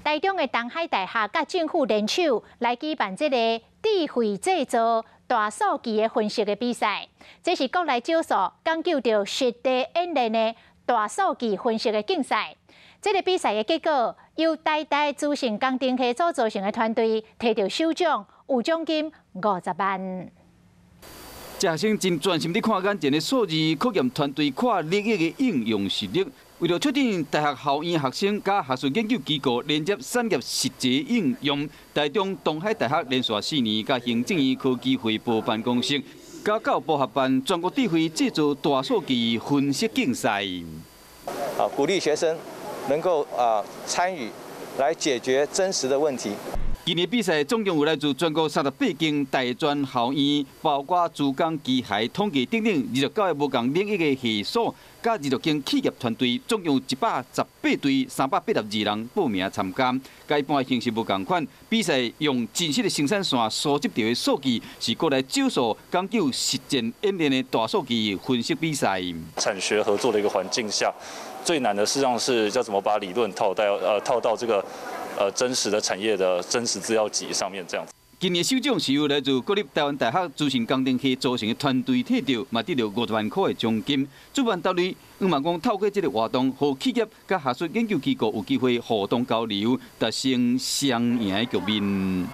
台中的东海大学甲政府联手来举办这个智慧制造大数据的分析的比赛，这是国内少数讲究到实地演练的大数据分析的竞赛。这个比赛的结果，由台大资讯工程系所组成的团队摕到首奖，有奖金50万。学生真专心地看眼前的数字，考验团队跨领域的应用实力。为了确定大学校院学生甲学术研究机构连接产业实际应用，台中东海大学连续4年甲行政院科技汇报办公室甲教育部合办全国智慧制造大数据分析竞赛。鼓励学生能够参与，来解决真实的问题。今年比赛总共有来自全国38间大专校院，包括资工、机械、统计等等29个不同领域的系所，甲26间企业团队，总共118队382人报名参加。甲一般形式无同款，比赛用真实的生产线收集到的数据，是国内少数讲究实践演练的大数据分析比赛。产学合作的一个环境下，最难的事实上是要怎么把理论套到这个真实的产业的真实资料集上面，这样子。今年首奖是由来自国立台湾大学资讯工程系组成的团队摕到，嘛得到50万块的奖金。主办单位希望透过这个活动，让企业甲学术研究机构有机会互动交流，达成双赢的局面。